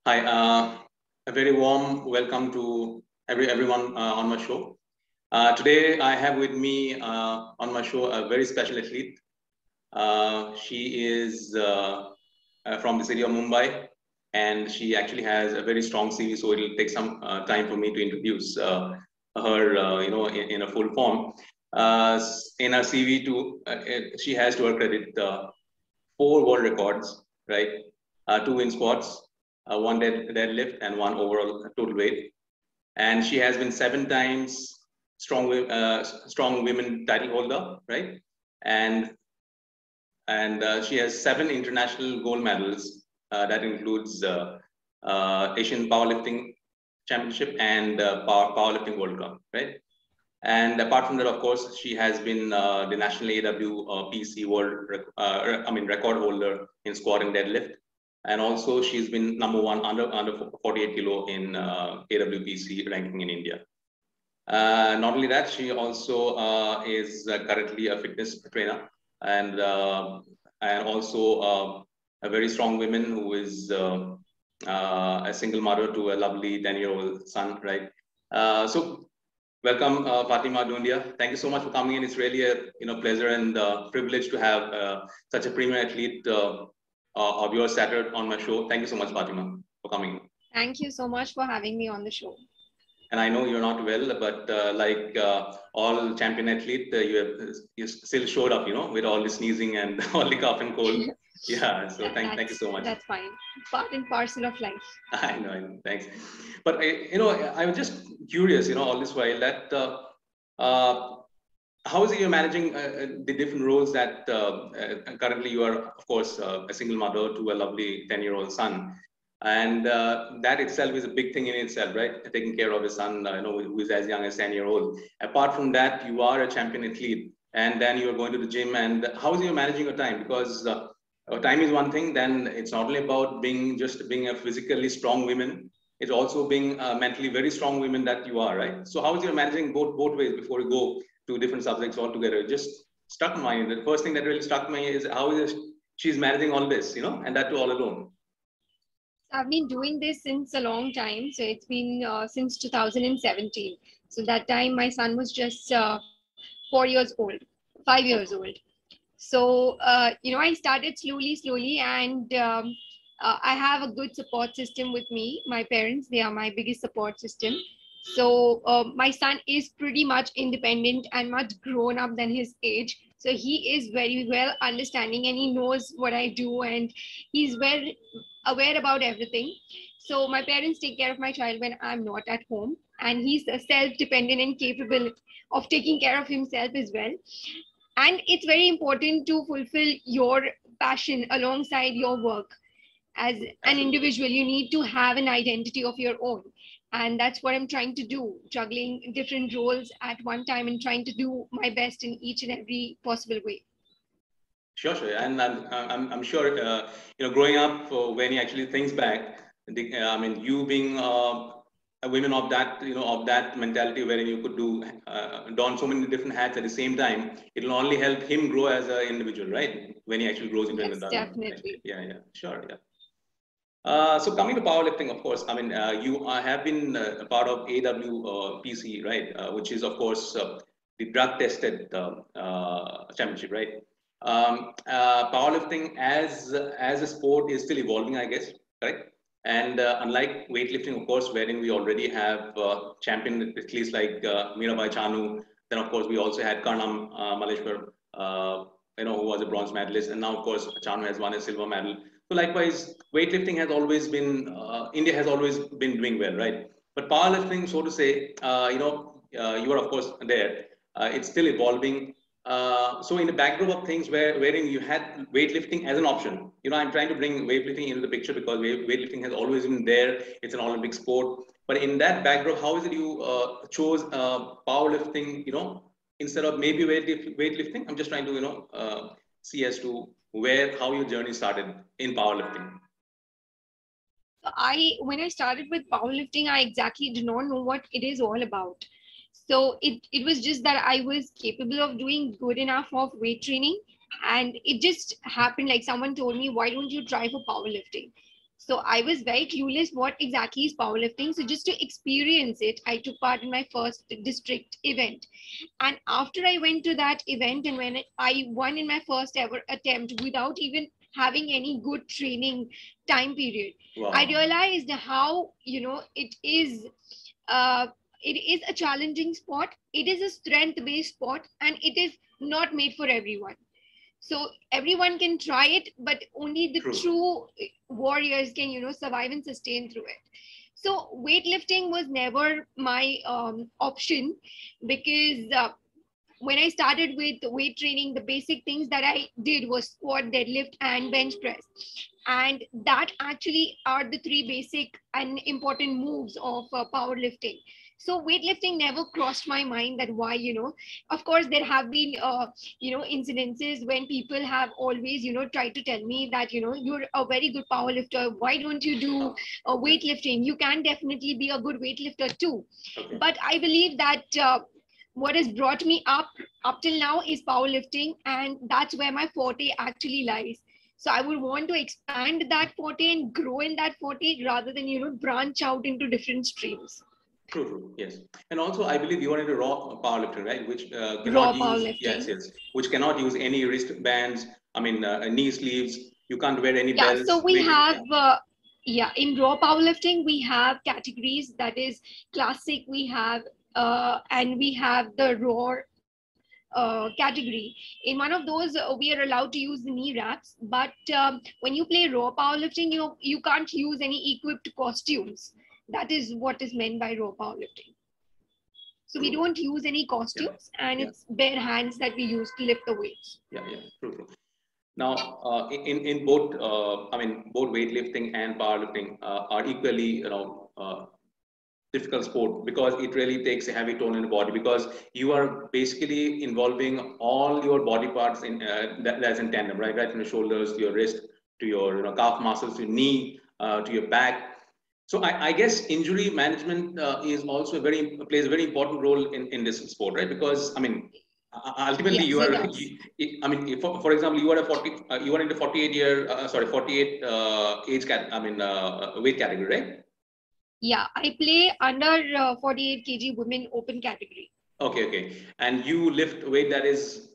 Hi, a very warm welcome to everyone on my show. Today, I have with me on my show a very special athlete. She is from the city of Mumbai, and she actually has a very strong CV. So it will take some time for me to introduce her, in a full form. In her CV, she has to her credit 4 world records, right? Two in squats, one deadlift, and one overall total weight. And she has been 7 times strong women title holder, right? And she has 7 international gold medals. That includes Asian Powerlifting Championship and Powerlifting World Cup, right? And apart from that, of course, she has been the national AWPC record holder in squat and deadlift. And also, she's been #1 under 48 kilo in AWPC ranking in India. Not only that, she also is currently a fitness trainer and also a very strong woman who is a single mother to a lovely 10-year-old son, right? So welcome, Fatima Dundia. Thank you so much for coming in. It's really a pleasure and privilege to have such a premier athlete of yours centered on my show. Thank you so much, Fatima, for coming in. Thank you so much for having me on the show. And I know you're not well, but like all champion athlete, you still showed up, with all the sneezing and all the cough and cold. Yeah, so thank you so much. That's fine. Part and parcel of life. I know, thanks. But I was just curious, all this while that how is it you're managing the different roles that currently you are, of course, a single mother to a lovely 10-year-old son. And that itself is a big thing in itself, right? Taking care of a son, who is as young as 10-year-old. Apart from that, you are a champion athlete, and then you are going to the gym. And how is you managing your time? Because time is one thing. Then it's not only about being a physically strong woman. It's also being mentally very strong women that you are, right? So how is you managing both ways before you go to different subjects altogether? It just struck me. The first thing that really struck me is how is she's managing all this, and that too all alone. I've been doing this since a long time. So it's been since 2017. So that time my son was just 4 years old, 5 years old. So, I started slowly, and I have a good support system with me. My parents, they are my biggest support system. So, my son is pretty much independent and much grown up than his age. So, he is very well understanding and he knows what I do and he's very aware about everything. So, my parents take care of my child when I'm not at home, and he's self dependent and capable of taking care of himself as well. And it's very important to fulfill your passion alongside your work. As an individual, you need to have an identity of your own, and that's what I'm trying to do, juggling different roles at one time and trying to do my best in each and every possible way. Sure, and I'm sure growing up when he actually thinks back, you being a woman of that of that mentality wherein you could do don so many different hats at the same time, it'll only help him grow as an individual, right? When he actually grows into an Yes, adult. definitely. Right? Yeah, sure, yeah. So coming to powerlifting, of course, you have been a part of AWPC, right? Which is, of course, the drug-tested championship, right? Powerlifting as a sport is still evolving, I guess, correct? And unlike weightlifting, of course, wherein we already have champion athletes like Mirabai Chanu, then of course we also had Karnam Maleshwar, who was a bronze medalist, and now of course Chanu has won a silver medal. So likewise, weightlifting has always been India has always been doing well, right? But powerlifting, so to say, you are of course there. It's still evolving. So in the backdrop of things wherein you had weightlifting as an option, I'm trying to bring weightlifting into the picture because weightlifting has always been there. It's an Olympic sport. But in that backdrop, how is it you chose powerlifting, instead of maybe weightlifting? I'm just trying to, see as to how your journey started in powerlifting. When I started with powerlifting, I exactly did not know what it is all about. So it was just that I was capable of doing good enough of weight training, and it just happened like someone told me, why don't you try for powerlifting? So I was very clueless what exactly is powerlifting. So just to experience it, I took part in my first district event. And after I went to that event and when I won in my first ever attempt without even having any good training time period, Wow. I realized how, uh, it is a challenging sport. It is a strength based sport and it is not made for everyone. So everyone can try it, but only the true warriors can, survive and sustain through it. So weightlifting was never my option because when I started with weight training, the basic things that I did was squat, deadlift, and bench press. And that actually are the three basic and important moves of powerlifting. So weightlifting never crossed my mind that why, of course, there have been, incidences when people have always, tried to tell me that, you're a very good powerlifter. Why don't you do weightlifting? You can definitely be a good weightlifter too. Okay. But I believe that what has brought me up till now is powerlifting, and that's where my forte actually lies. So I would want to expand that forte and grow in that forte rather than branch out into different streams. True, yes. And also, I believe you are into raw powerlifting, right? Which Raw cannot use, powerlifting. yes, which cannot use any wristbands. I mean, knee sleeves. You can't wear any belts. So we have, in raw powerlifting, we have categories. That is classic. We have, and we have the raw category. In one of those, we are allowed to use the knee wraps. But when you play raw powerlifting, you can't use any equipped costumes. That is what is meant by raw powerlifting. So we don't use any costumes, and it's bare hands that we use to lift the weights. True. Now, in both, both weightlifting and powerlifting are equally, difficult sport because it really takes a heavy toll in the body because you are basically involving all your body parts in that's in tandem, right from your shoulders to your wrist to your calf muscles to your knee to your back. So I guess injury management is also plays a very important role in this sport, right? Because ultimately you are. For example, you are you are in the 48 age weight category, right? Yeah, I play under 48 kg women open category. Okay. And you lift weight that is,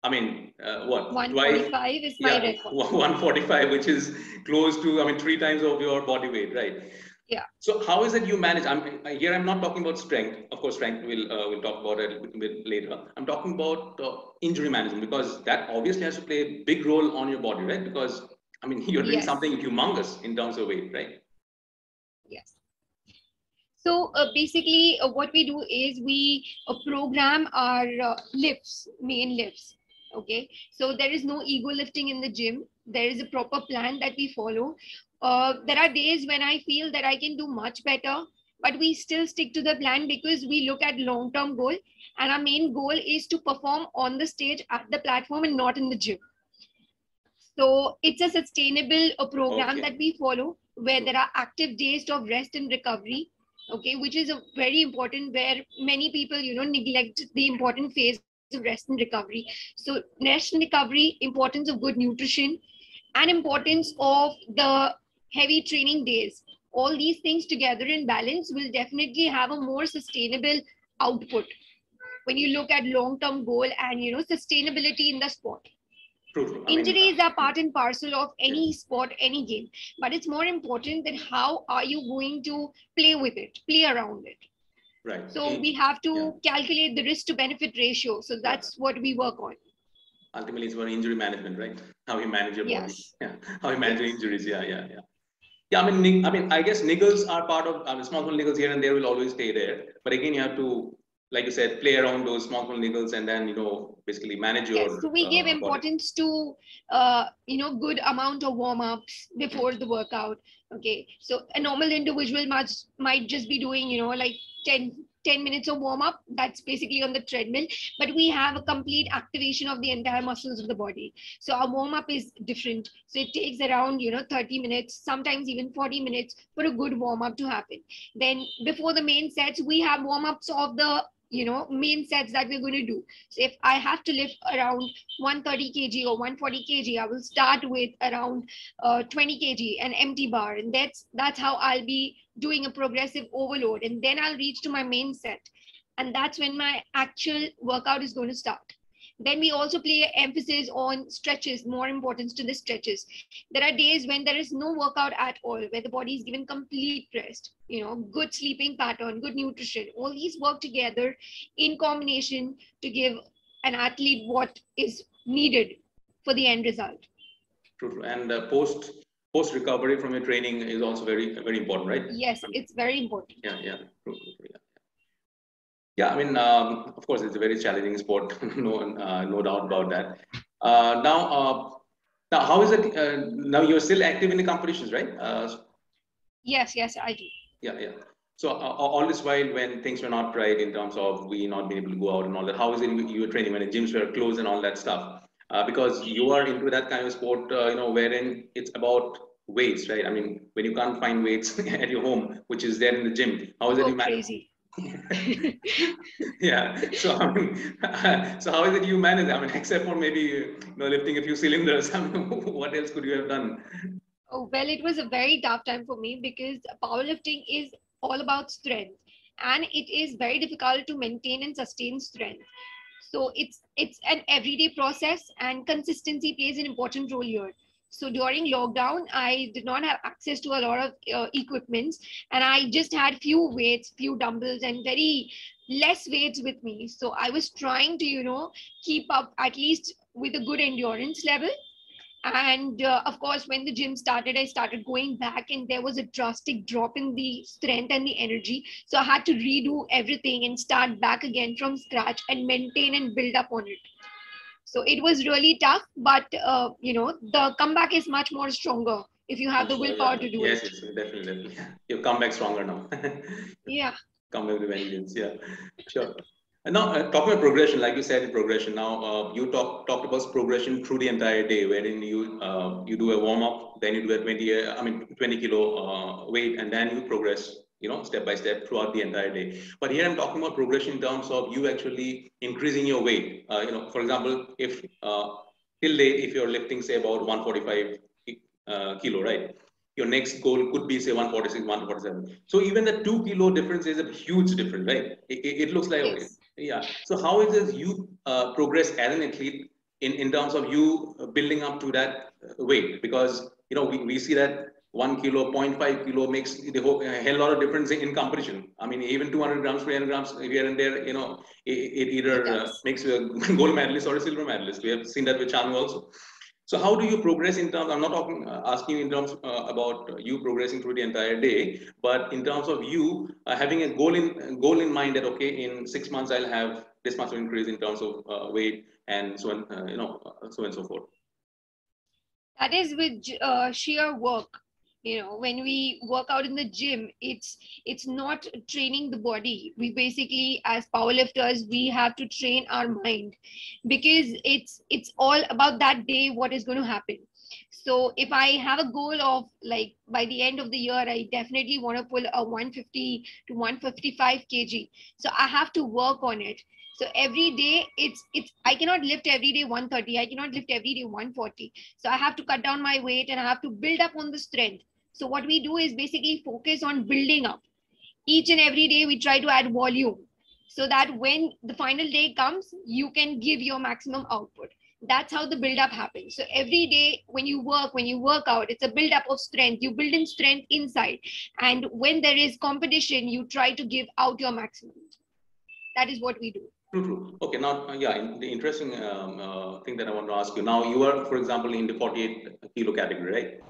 what? 145 is my record. 145, which is close to, 3 times of your body weight, right? Yeah. So how is it you manage? I'm not talking about strength. Of course, strength we'll talk about it a bit later. I'm talking about injury management because that obviously has to play a big role on your body, right? Because you're doing something humongous in terms of weight, right? Yes. So basically what we do is we program our main lifts. Okay. So there is no ego lifting in the gym. There is a proper plan that we follow. There are days when I feel that I can do much better, but we still stick to the plan because we look at long-term goal, and our main goal is to perform on the stage at the platform and not in the gym. So it's a sustainable program that we follow where there are active days of rest and recovery. Okay, which is a very important where many people, neglect the important phase of rest and recovery. So rest and recovery, importance of good nutrition, and importance of the heavy training days. All these things together in balance will definitely have a more sustainable output when you look at long-term goal and, sustainability in the sport. True. Injuries are part and parcel of any sport, any game, but it's more important that how are you going to play with it, play around it. Right. So we have to calculate the risk to benefit ratio. So that's what we work on. Ultimately, it's about injury management, right? How you manage your body. Yeah. How you manage your injuries. Yeah. I guess niggles are part of small niggles here and there will always stay there. But again, you have to, like you said, play around those small niggles and then basically manage your. So we give importance to good amount of warm-ups before the workout. Okay, so a normal individual might just be doing like 10 minutes of warm-up. That's basically on the treadmill, but we have a complete activation of the entire muscles of the body. So our warm-up is different. So it takes around 30 minutes, sometimes even 40 minutes for a good warm-up to happen. Then before the main sets, we have warm-ups of the main sets that we're going to do. So if I have to lift around 130 kg or 140 kg, I will start with around 20 kg an empty bar, and that's how I'll be doing a progressive overload, and then I'll reach to my main set, and that's when my actual workout is going to start. Then we also play emphasis on stretches, more importance to the stretches. There are days when there is no workout at all, where the body is given complete rest, good sleeping pattern, good nutrition. All these work together in combination to give an athlete what is needed for the end result. True. And post recovery from your training is also very, very important, right? Yes, it's very important. Yeah. True. Yeah. Yeah, I mean, of course, it's a very challenging sport, no doubt about that. Now, how is it? Now you're still active in the competitions, right? Yes, I do. Yeah. So all this while, when things were not right in terms of we not being able to go out and all that, how is it you were training when the gyms were closed and all that stuff? Because you are into that kind of sport, wherein it's about weights, right? I mean, when you can't find weights at your home, which is there in the gym, how is it you manage? Crazy. Yeah. So I mean, so how is it you manage? I mean, except for maybe lifting a few cylinders. I mean, what else could you have done? Oh, well, it was a very tough time for me because powerlifting is all about strength, and it is very difficult to maintain and sustain strength. So it's an everyday process, and consistency plays an important role here. So during lockdown, I did not have access to a lot of equipments, and I just had few weights, few dumbbells, and very less weights with me. So I was trying to keep up at least with a good endurance level. And of course, when the gym started, I started going back, and there was a drastic drop in the strength and the energy. So I had to redo everything and start back again from scratch and maintain and build up on it. So it was really tough, but the comeback is much more stronger if you have the willpower to do it. Yes, definitely. You've come back stronger now. Yeah. Come back with vengeance. Yeah, sure. And now, talking about progression, like you said, progression. Now, you talked about progression through the entire day, wherein you do a warm up, then you do a 20 kilo weight, and then you progress, step by step throughout the entire day. But here I'm talking about progression in terms of you actually increasing your weight. For example, if till date, if you're lifting say about 145 kilo, right? Your next goal could be say 146, 147. So even the 2 kilo difference is a huge difference, right? It looks like, Yes. yeah. So how is it you progress as an athlete in terms of you building up to that weight? Because we see that 1 kilo, 0.5 kilo makes the whole, a hell lot of difference in competition. I mean, even 200 grams, 300 grams here and there, it either makes you a gold medalist or a silver medalist. We have seen that with Chanu also. So how do you progress in terms? I'm not talking asking in terms about you progressing through the entire day, but in terms of you having a goal in mind that okay, in 6 months I'll have this much increase in terms of weight and so on, so on and so forth. That is with sheer work. When we work out in the gym, it's not training the body. We basically, as powerlifters, we have to train our mind, because it's all about that day, what is going to happen. So if I have a goal of, like, by the end of the year, I definitely want to pull a 150 to 155 kg. So I have to work on it. So every day it's I cannot lift every day 130. I cannot lift every day 140. So I have to cut down my weight, and I have to build up on the strength. So what we do is basically focus on building up. Each and every day we try to add volume, so that when the final day comes, you can give your maximum output. That's how the build up happens. So every day when you work out, it's a build up of strength. You build in strength inside, and when there is competition, you try to give out your maximum. That is what we do. True. Okay, now, the interesting thing that I want to ask you. Now, you are, for example, in the 48 kilo category, right?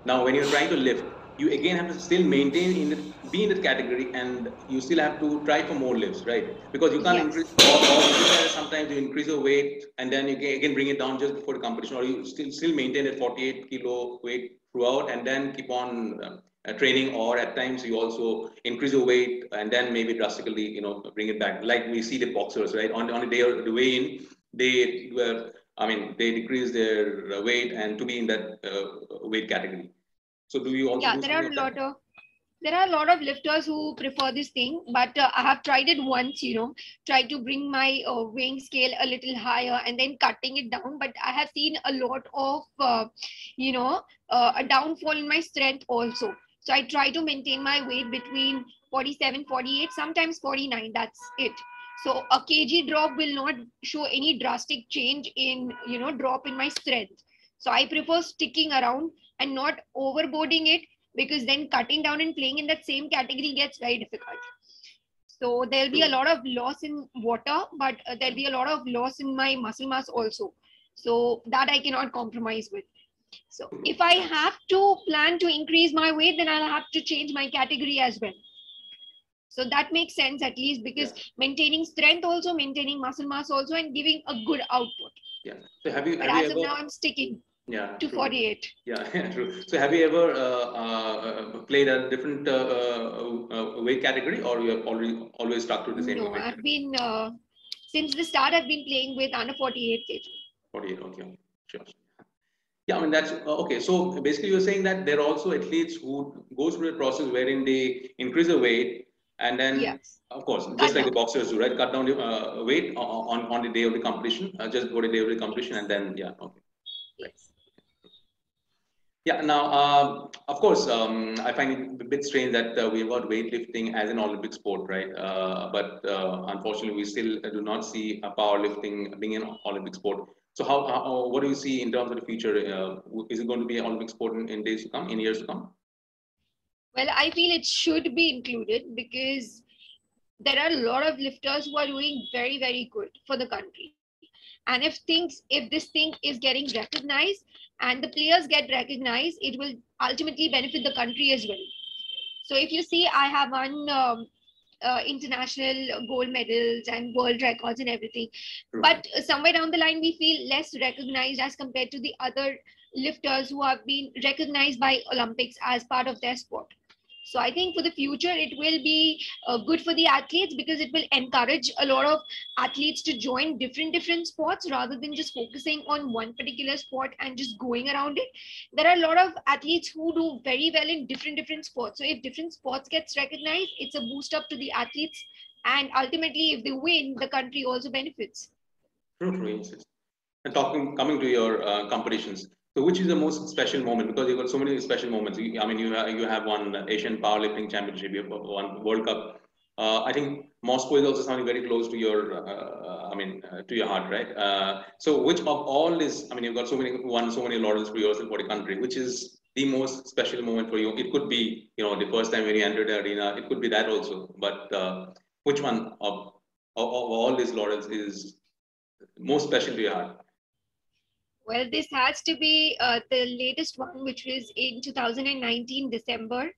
Now, when you're trying to lift, you again have to still be in that category, and you still have to try for more lifts, right? Because you can't increase, or sometimes you increase your weight and then you again bring it down just before the competition, or you still maintain that 48 kilo weight throughout and then keep on training, or at times you also increase your weight and then maybe drastically, bring it back. Like we see the boxers, right? On the day of the weigh-in, they decrease their weight and to be in that weight category. So do you also? Yeah, there are a lot of There are a lot of lifters who prefer this thing, but I have tried it once, tried to bring my weighing scale a little higher and then cutting it down. But I have seen a lot of, a downfall in my strength also. So I try to maintain my weight between 47, 48, sometimes 49. That's it. So a kg drop will not show any drastic change in, drop in my strength. So I prefer sticking around and not overboarding it, because then cutting down and playing in that same category gets very difficult. So there'll be a lot of loss in water, but there'll be a lot of loss in my muscle mass also. So that I cannot compromise with. So if I have to plan to increase my weight, then I'll have to change my category as well. So that makes sense, at least, because maintaining strength also, maintaining muscle mass also, and giving a good output. Yeah. So have you Of ever... now I'm sticking to true. 48. Yeah, true. So have you ever played a different weight category, or you have always stuck to the same? No, I've been since the start. I've been playing with under 48 kg. 48. Okay, sure. Yeah, I mean that's okay. So basically, you're saying that there are also athletes who go through a process wherein they increase the weight, and then, of course, just like the boxers do, right? Cut down the weight on the day of the competition, just go to the day of the competition, and then okay. Yes. Yeah, now, of course, I find it a bit strange that we've got weightlifting as an Olympic sport, right? But unfortunately, we still do not see powerlifting being an Olympic sport. So what do you see in terms of the future? Is it going to be an Olympic sport in days to come, in years to come? Well, I feel it should be included, because there are a lot of lifters who are doing very, very good for the country. And if this thing is getting recognized and the players get recognized, it will ultimately benefit the country as well. So if you see, I have won international gold medals and world records and everything. But somewhere down the line, we feel less recognized as compared to the other lifters who have been recognized by Olympics as part of their sport. So I think for the future, it will be good for the athletes, because it will encourage a lot of athletes to join different sports rather than just focusing on one particular sport and just going around it. There are a lot of athletes who do very well in different sports. So if different sports gets recognized, it's a boost up to the athletes. And ultimately, if they win, the country also benefits. True. And coming to your competitions, so which is the most special moment? Because you've got so many special moments. I mean, you have won Asian Powerlifting Championship, you have won World Cup. I think Moscow is also something very close to your, to your heart, right? So which of all is, I mean, you've got won so many laurels for yourself, for the country. Which is the most special moment for you? It could be, the first time when you entered the arena. It could be that also. But which one of all these laurels is most special to your heart? Well, this has to be the latest one, which was in 2019 December.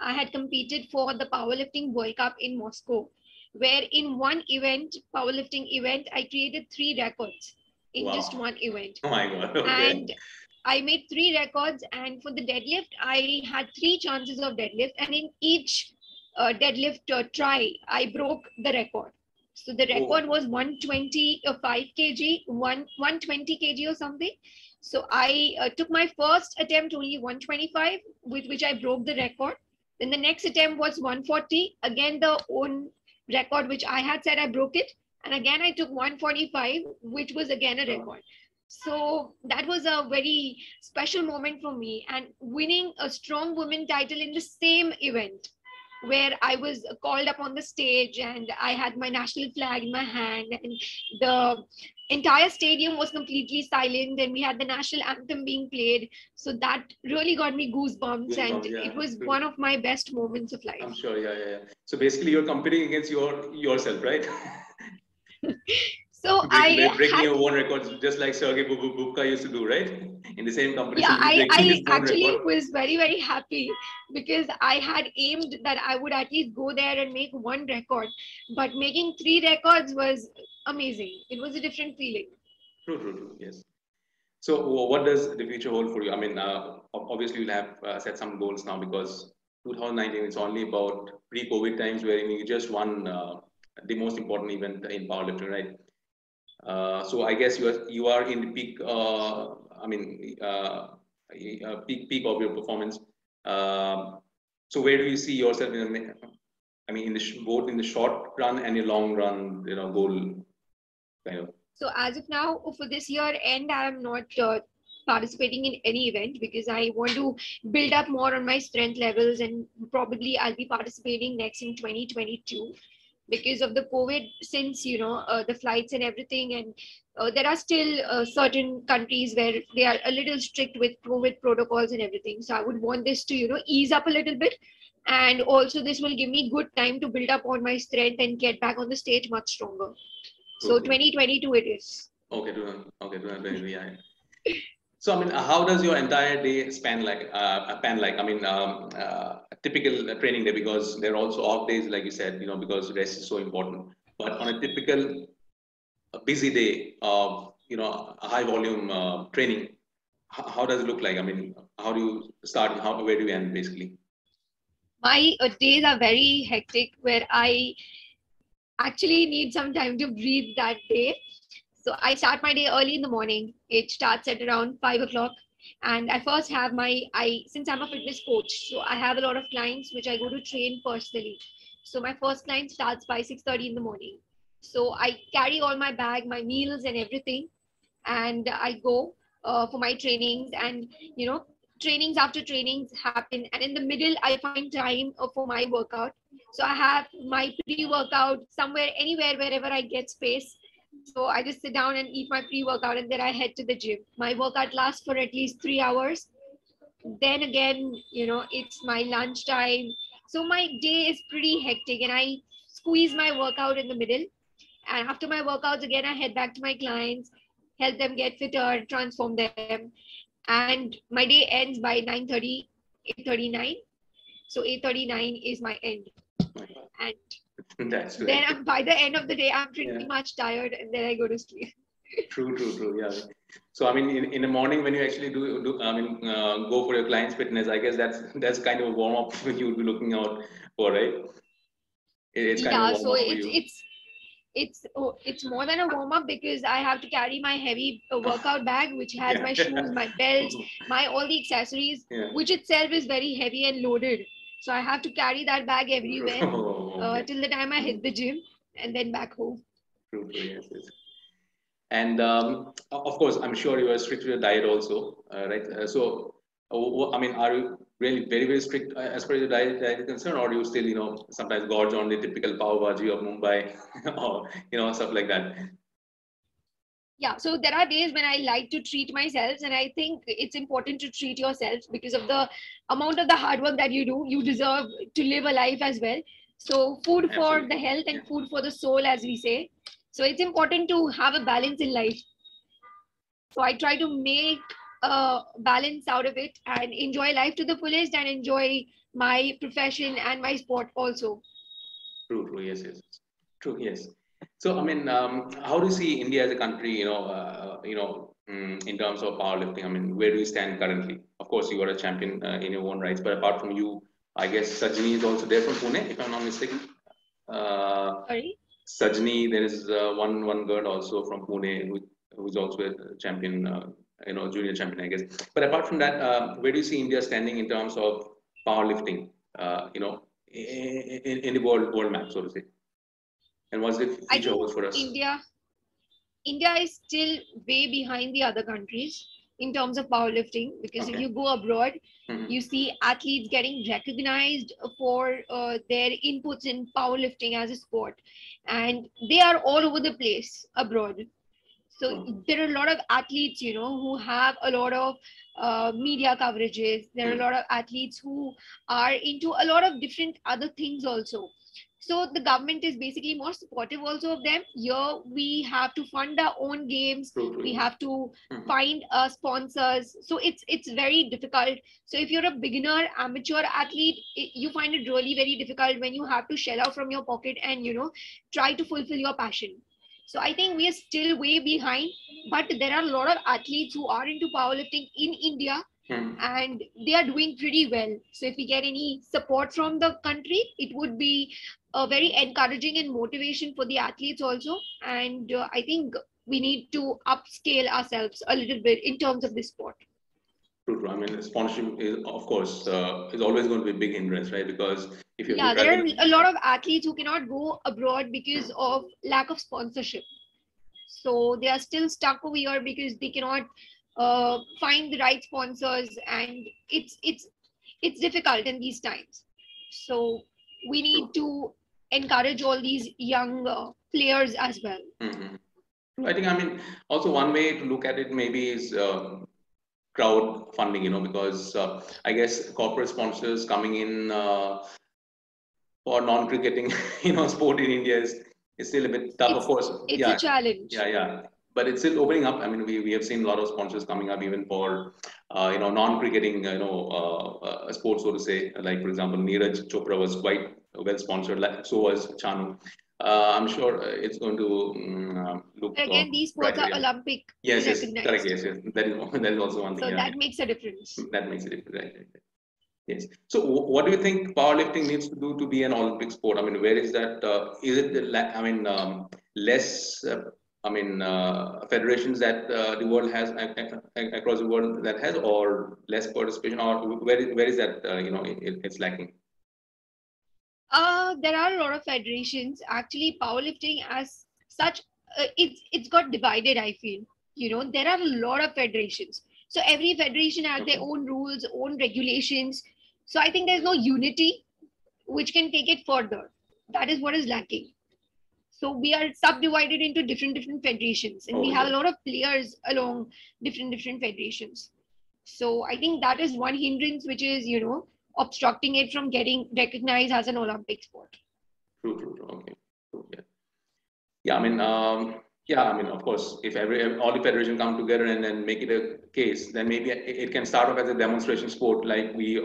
I had competed for the powerlifting World Cup in Moscow, where in one event, powerlifting event, I created 3 records in just one event. Oh my God! Okay. And I made 3 records, and for the deadlift, I had 3 chances of deadlift, and in each deadlift try, I broke the record. So the record was 125 kg, 120 kg or something. So I took my first attempt only 125, with which I broke the record. Then the next attempt was 140, again the own record which I had said I broke it. And again I took 145, which was again a record. So that was a very special moment for me, and winning a strong women title in the same event, where I was called up on the stage and I had my national flag in my hand, and the entire stadium was completely silent, and we had the national anthem being played. So that really got me goosebumps, and it was one of my best moments of life. I'm sure, yeah. So basically, you're competing against yourself, right? So breaking your own records, just like Sergey Bubka used to do, right? In the same competition. Yeah, I actually was very, very happy, because I had aimed that I would at least go there and make one record, but making 3 records was amazing. It was a different feeling. True, yes. So what does the future hold for you? I mean, obviously you'll have set some goals now, because 2019 is only about pre-COVID times, where you just won the most important event in powerlifting, right? So I guess you are in the peak. Peak of your performance. So where do you see yourself in both in the short run and your long run, goal kind of? So as of now, for this year end, I'm not participating in any event because I want to build up more on my strength levels, and probably I'll be participating next in 2022 because of the COVID, since the flights and everything, and there are still certain countries where they are a little strict with COVID protocols and everything. So I would want this to ease up a little bit, and also this will give me good time to build up on my strength and get back on the stage much stronger. So 2022 it is. Okay, 2022. Yeah. So how does your entire day span like? A typical training day, because there are also off days, like you said, because rest is so important. But on a typical busy day of a high volume training, how does it look like? How do you start? Where do you end, basically? My days are very hectic, where I actually need some time to breathe that day. So I start my day early in the morning. It starts at around 5 o'clock. And I first have since I'm a fitness coach, so I have a lot of clients which I go to train personally. So my first client starts by 6:30 in the morning. So I carry all my bag, my meals and everything, and I go for my trainings, and trainings after trainings happen, and in the middle I find time for my workout. So I have my pre-workout somewhere, anywhere, wherever I get space. So I just sit down and eat my pre-workout, and then I head to the gym. My workout lasts for at least 3 hours. Then again, it's my lunch time. So my day is pretty hectic, and I squeeze my workout in the middle. And after my workouts, again, I head back to my clients, help them get fitter, transform them. And my day ends by 9:30, 8:39. So 8:39 is my end. And That's then by the end of the day, I'm pretty much tired, and then I go to sleep. True. Yeah. So in the morning when you actually go for your client's fitness, I guess that's kind of a warm up you would be looking out for, right? It's kind of a warm up for you. It's more than a warm up, because I have to carry my heavy workout bag, which has my shoes, my belt, my all the accessories, which itself is very heavy and loaded. So I have to carry that bag everywhere till the time I hit the gym, and then back home. True. Yes. And of course, I'm sure you are strict with your diet also, right? Are you really very, very strict as far as your diet is concerned, or do you still, sometimes gorge on the typical pav bhaji of Mumbai, or stuff like that? Yeah, so there are days when I like to treat myself, and I think it's important to treat yourself because of the amount of the hard work that you do. You deserve to live a life as well. So food for the health and food for the soul, as we say. So it's important to have a balance in life. So I try to make a balance out of it and enjoy life to the fullest, and enjoy my profession and my sport also. True. Yes. True. Yes. So how do you see India as a country? In terms of powerlifting. Where do you stand currently? Of course, you are a champion in your own rights, but apart from you, I guess Sajni is also there from Pune, if I'm not mistaken. Sorry. Sajni, there is one girl also from Pune who's also a champion, junior champion, I guess. But apart from that, where do you see India standing in terms of powerlifting? In the world map, so to say. And what's the future holds for us? India is still way behind the other countries in terms of powerlifting, because if you go abroad, you see athletes getting recognized for their inputs in powerlifting as a sport, and they are all over the place abroad. So there are a lot of athletes, who have a lot of media coverages. There are a lot of athletes who are into a lot of different other things also. So the government is basically more supportive also of them. Here we have to fund our own games. We have to find sponsors. So it's very difficult. So if you're a beginner amateur athlete, you find it really very difficult when you have to shell out from your pocket and try to fulfill your passion. So I think we are still way behind, but there are a lot of athletes who are into powerlifting in India, and they are doing pretty well. So if we get any support from the country, it would be very encouraging and motivation for the athletes also. And I think we need to upscale ourselves a little bit in terms of this sport. True, true. I mean, sponsorship is, of course, is always going to be a big hindrance, right? Because if you Yeah, try there are to, a lot of athletes who cannot go abroad because of lack of sponsorship. So they are still stuck over here because they cannot find the right sponsors, and it's difficult in these times. So we need to encourage all these young players as well. Mhm. I think, I mean, also one way to look at it maybe is crowd funding, because I guess corporate sponsors coming in for non-cricketing, sport in India is still a bit tough, of course. It's a Yeah, challenge. yeah. But it's still opening up. I mean, we have seen a lot of sponsors coming up even for, non-cricketing, sports, so to say. Like, for example, Neeraj Chopra was quite well sponsored, like, so was Chanu. I'm sure it's going to look Again, these sports brighter. are Yeah. Olympic Yes, yes, correct. recognized. Yes, yes. That is also one thing. So Yeah, that makes a difference. that makes it right. Yes. So, what do you think powerlifting needs to do to be an Olympic sport? I mean, where is that? Is it I mean, less? I mean, federations that the world has across the world that has, or less participation, or where is that? It's lacking. There are a lot of federations. Actually, powerlifting as such, it's got divided. I feel there are a lot of federations. So every federation has their own rules, own regulations. So I think there's no unity which can take it further. That is what is lacking. So we are subdivided into different federations, and we Oh, have a yeah. lot of players along different federations. So I think that is one hindrance which is obstructing it from getting recognized as an Olympic sport. True, true, true. Okay. True, yeah. Yeah, I mean, of course, if all the federation come together and then make it a case, then maybe it can start off as a demonstration sport, like we,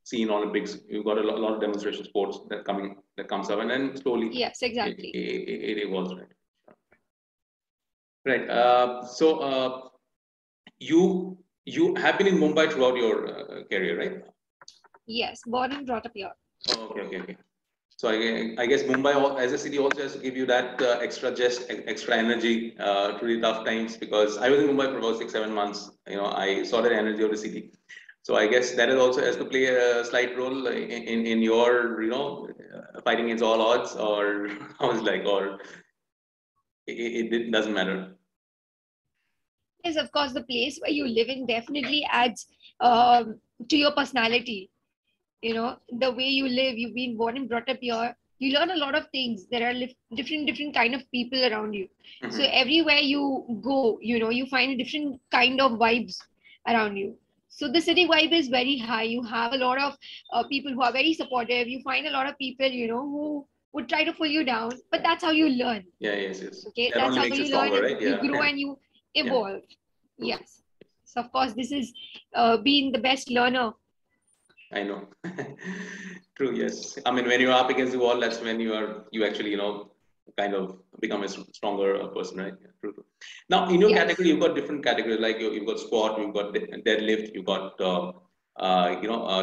see in Olympics. You've got a lot of demonstration sports that comes up, and then slowly Yes, exactly. it evolves, right? Right. So you have been in Mumbai throughout your career, right? Yes, born and brought up here. Oh, okay, okay, okay. So I guess Mumbai as a city also has to give you that extra energy through the tough times, because I was in Mumbai for about 6 7 months. I saw that energy of the city. So I guess that is also has to play a slight role in your fighting against all odds, or I was like, or it doesn't matter. Yes, of course, the place where you live in definitely adds to your personality. The way you live, you've been born and brought up here. You learn a lot of things. There are different kind of people around you. So Mhm. everywhere you go, you find a different kind of vibes around you. So the city vibe is very high. You have a lot of people who are very supportive. You find a lot of people, who would try to pull you down, but that's how you learn. Yeah, yes, yes. Okay, That that's only how makes it you learn stronger, and right? you Yeah, grow and you yeah. evolve. True. Yes. So of course, this is being the best learner. I know. True, yes. I mean, when you're up against the wall, that's when you actually, kind of become a stronger person, right? Yeah, true, true. Now, in your Yes. category, you've got different categories, like you've got squat, you've got deadlift, you've got,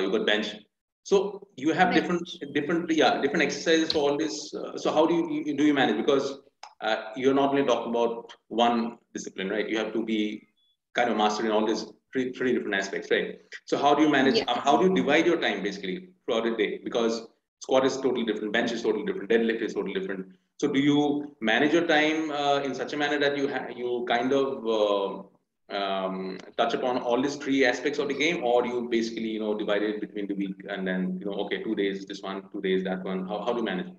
you've got bench. So you have Bench. different exercises for all this. So how do you manage? Because you're not only talking about one discipline, right? You have to be kind of mastering all these three different aspects, right? So how do you manage? How Yes. do you divide your time basically throughout the day? Because squat is totally different, bench is totally different, deadlift is totally different. So do you manage your time in such a manner that you kind of touch upon all these three aspects of the game, or you basically divide it between the week and then okay, 2 days this one, 2 days that one? How do you manage?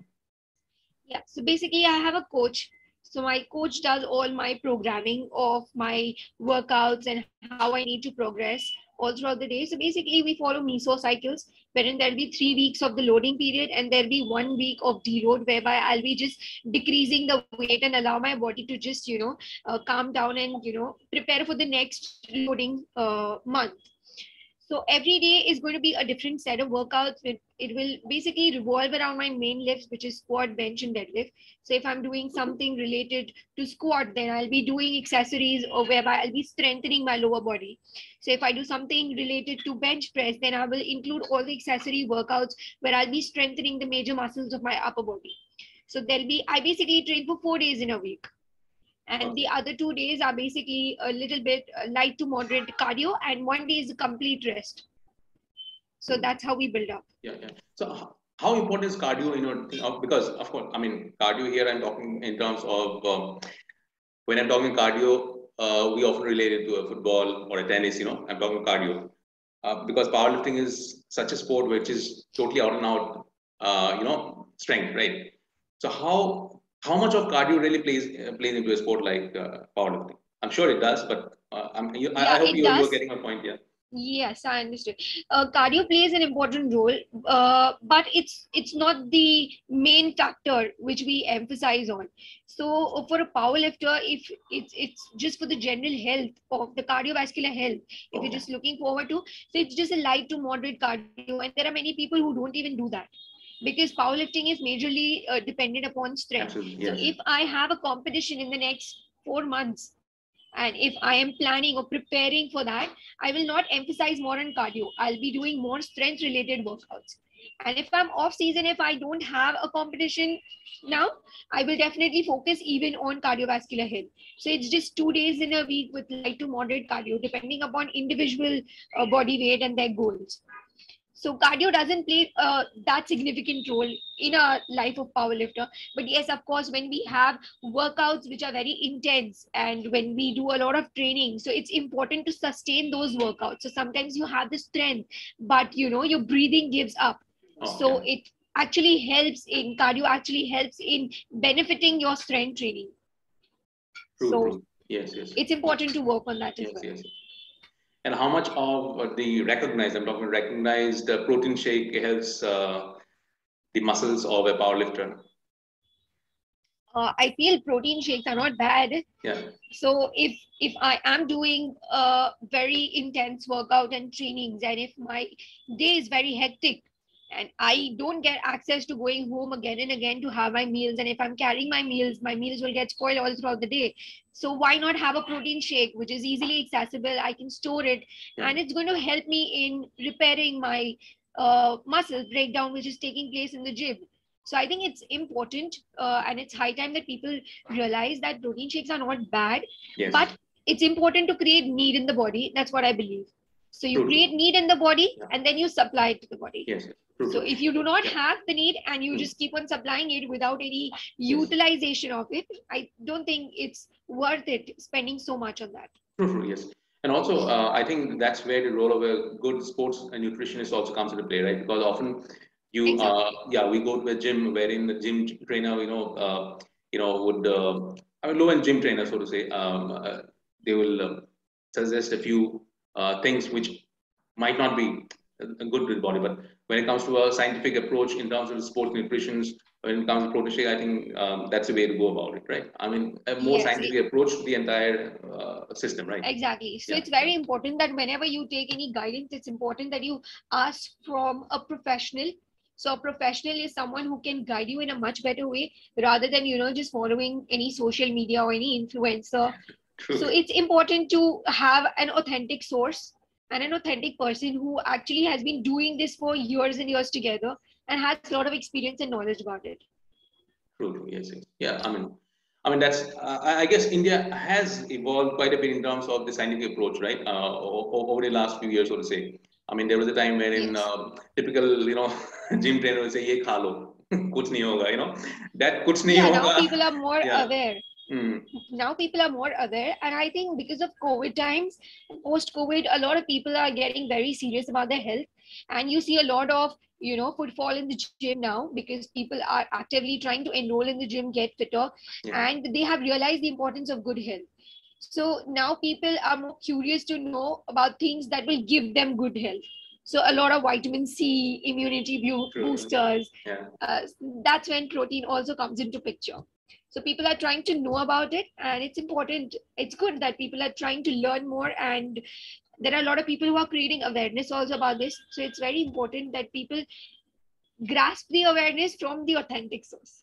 Yeah. So basically, I have a coach. So my coach does all my programming of my workouts and how I need to progress all throughout the day. So basically, we follow meso cycles, wherein there'll be 3 weeks of the loading period and there'll be 1 week of deload, whereby I'll be just decreasing the weight and allow my body to just calm down and prepare for the next loading month. So every day is going to be a different set of workouts. It will basically revolve around my main lifts, which is squat, bench, and deadlift. So if I'm doing something related to squat, then I'll be doing accessories or whereby I'll be strengthening my lower body. So if I do something related to bench press, then I will include all the accessory workouts where I'll be strengthening the major muscles of my upper body. So I basically train for 4 days in a week. And the other 2 days are basically a little bit light to moderate cardio, and one day is a complete rest. So that's how we build up. Yeah, yeah. So how important is cardio, because of course, I mean, cardio here I'm talking in terms of when I'm talking cardio, we often relate it to a football or a tennis, I'm talking cardio. Because powerlifting is such a sport which is totally out and out, strength, right? So how much of cardio really plays into a sport like powerlifting? I'm sure it does, but I Yeah, hope it you're does. getting my point. Yeah. Yes, I understood. Cardio plays an important role, but it's not the main factor which we emphasize on. So for a power lifter, if it's just for the general health of the cardiovascular health, if you're just looking forward to, so it's just a light to moderate cardio, and there are many people who don't even do that because powerlifting is majorly dependent upon strength. Absolutely, So yes. if I have a competition in the next 4 months, and if I am planning or preparing for that, I will not emphasize more on cardio. I'll be doing more strength related workouts. And if I'm off season, if I don't have a competition now, I will definitely focus even on cardiovascular health. So it's just 2 days in a week with light to moderate cardio, depending upon individual body weight and their goals. So cardio doesn't play that significant role in a life of powerlifter. But yes, of course, when we have workouts which are very intense and when we do a lot of training, so it's important to sustain those workouts. So sometimes you have the strength, but your breathing gives up. So it actually helps in cardio, actually helps in benefiting your strength training. So yes, it's important to work on that as well. Yes. And how much of the recognized, I'm talking recognized protein shake helps the muscles of a powerlifter? I feel protein shakes are not bad. Yeah. So if I am doing a very intense workout and trainings, and if my day is very hectic and I don't get access to going home again and again to have my meals, and if I'm carrying my meals will get spoiled all throughout the day. So why not have a protein shake which is easily accessible? I can store it, and it's going to help me in repairing my muscle breakdown which is taking place in the gym. So I think it's important, and it's high time that people realize that protein shakes are not bad, but it's important to create need in the body. That's what I believe. So you create need in the body, and then you supply it to the body. Yes. So if you do not have the need and you just keep on supplying it without any utilization of it, I don't think it's worth it spending so much on that. True, yes. And also, I think that's where the role of a good sports and nutritionist also comes into play, right? Because often we go to a gym wherein the gym trainer, would, low-end gym trainer, so to say, they will suggest a few things which might not be good to the body. But when it comes to a scientific approach in terms of sports nutrition, when it comes to protein shake, I think that's the way to go about it, right? I mean, a more scientific approach to the entire system, right? Exactly. So it's very important that whenever you take any guidance, it's important that you ask from a professional. So a professional is someone who can guide you in a much better way rather than, just following any social media or any influencer. True. So it's important to have an authentic source and an authentic person who actually has been doing this for years and years together and has a lot of experience and knowledge about it. True. Yes. Yeah. I mean that's. I guess India has evolved quite a bit in terms of the scientific approach, right? Over the last few years, so to say. I mean, there was a time wherein typical, gym trainer would say, "Ye kha lo, kuch nahi hoga," that kuch nahi hoga. Now people are more aware. Now people are more aware, and I think because of COVID times, post-COVID, a lot of people are getting very serious about their health, and you see a lot of footfall in the gym now because people are actively trying to enroll in the gym, get fitter, and they have realized the importance of good health. So now people are more curious to know about things that will give them good health. So a lot of vitamin C, immunity boosters. That's when protein also comes into picture. So people are trying to know about it, and it's important. It's good that people are trying to learn more, and there are a lot of people who are creating awareness also about this. So it's very important that people grasp the awareness from the authentic source.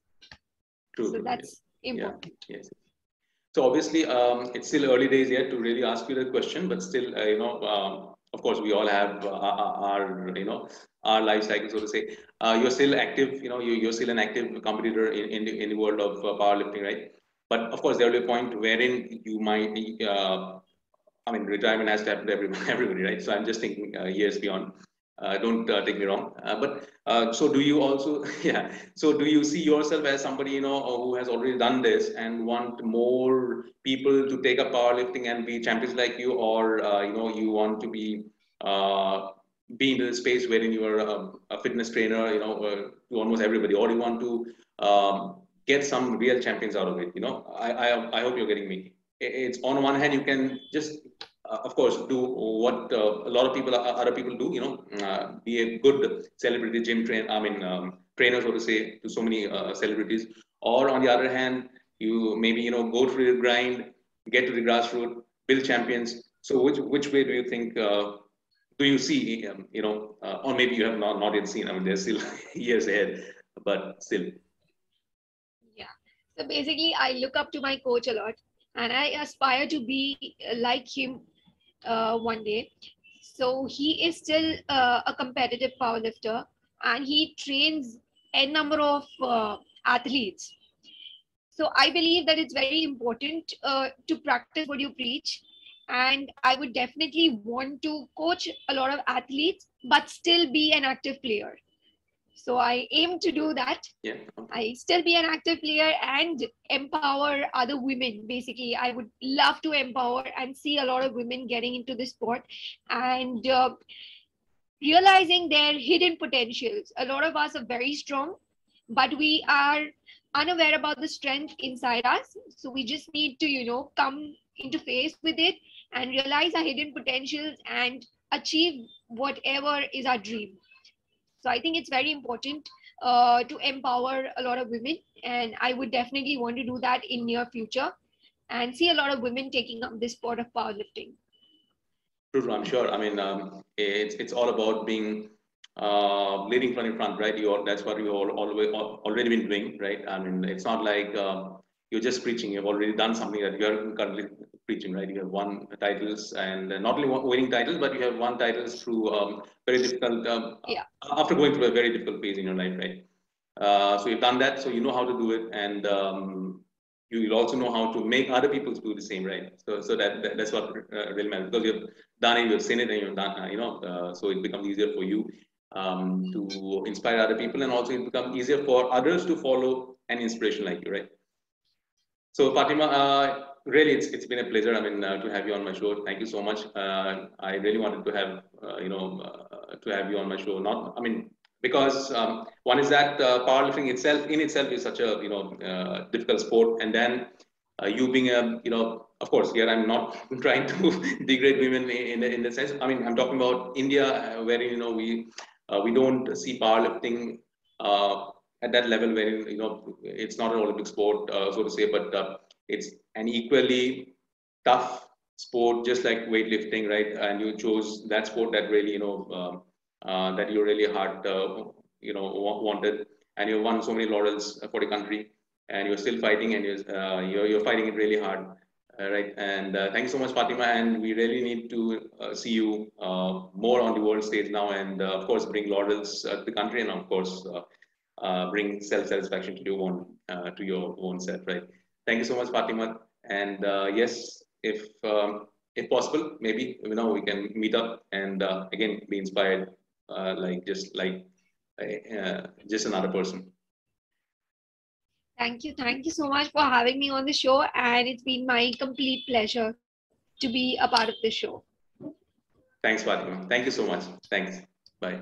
So that's important. Yes. So obviously, it's still early days yet to really ask you the question, but still, of course, we all have our life cycle, so to say. You're still active, you're still an active competitor in the world of powerlifting, right? But of course, there will be a point wherein you might, I mean, retirement has to happen to everybody, right? So I'm just thinking years beyond. Don't take me wrong. So do you also, yeah. So do you see yourself as somebody, who has already done this and want more people to take up powerlifting and be champions like you, or you want to be in the space wherein you are a fitness trainer, to almost everybody, or you want to get some real champions out of it? I hope you're getting me. It's on one hand, you can just of course, do what a lot of people, other people do. Be a good celebrity gym trainer, so to say, to so many celebrities. Or on the other hand, you maybe go through the grind, get to the grassroots, build champions. So which way do you think? Do you see? Or maybe you have not yet seen. I mean, there's still years ahead, but still. Yeah. So basically, I look up to my coach a lot, and I aspire to be like him one day. So he is still a competitive powerlifter, and he trains a number of athletes. So I believe that it's very important to practice what you preach. And I would definitely want to coach a lot of athletes, but still be an active player. So I aim to do that. Yeah. I still be an active player and empower other women. Basically, I would love to empower and see a lot of women getting into this sport and realizing their hidden potentials. A lot of us are very strong, but we are unaware about the strength inside us. So we just need to, come into face with it and realize our hidden potentials and achieve whatever is our dream. So I think it's very important to empower a lot of women, and I would definitely want to do that in near future and see a lot of women taking up this sport of powerlifting. True, I'm sure. I mean, it's all about being leading from in front, right? That's what you already been doing, right? I mean, it's not like you're just preaching. You've already done something that you're currently preaching, right? You have won titles, and not only winning titles, but you have won titles through very difficult, Yeah. after going through a very difficult phase in your life, right? So you've done that, so you know how to do it, and you will also know how to make other people do the same, right? So that's what really matters, because you've done it, you've seen it, and you've done, so it becomes easier for you to inspire other people, and also it becomes easier for others to follow an inspiration like you, right? So Fatima, really, it's been a pleasure. I mean, to have you on my show. Thank you so much. I really wanted to have to have you on my show. Not, I mean, because one is that powerlifting itself is such a difficult sport, and then you being a of course, here I'm not trying to degrade women in the sense. I mean, I'm talking about India, where we don't see powerlifting at that level, where it's not an Olympic sport, so to say, but it's an equally tough sport, just like weightlifting, right? And you chose that sport that really that you really hard wanted, and you won so many laurels for the country, and you're still fighting, and you're fighting it really hard. Right, and thanks so much, Fatima. And we really need to see you more on the world stage now, and of course, bring laurels to the country, and of course, bring self-satisfaction to your own self. Right. Thank you so much, Fatima. And yes, if possible, maybe we can meet up and again be inspired, like just another person. Thank you. Thank you so much for having me on the show. And it's been my complete pleasure to be a part of the show. Thanks, Fatima. Thank you so much. Thanks. Bye.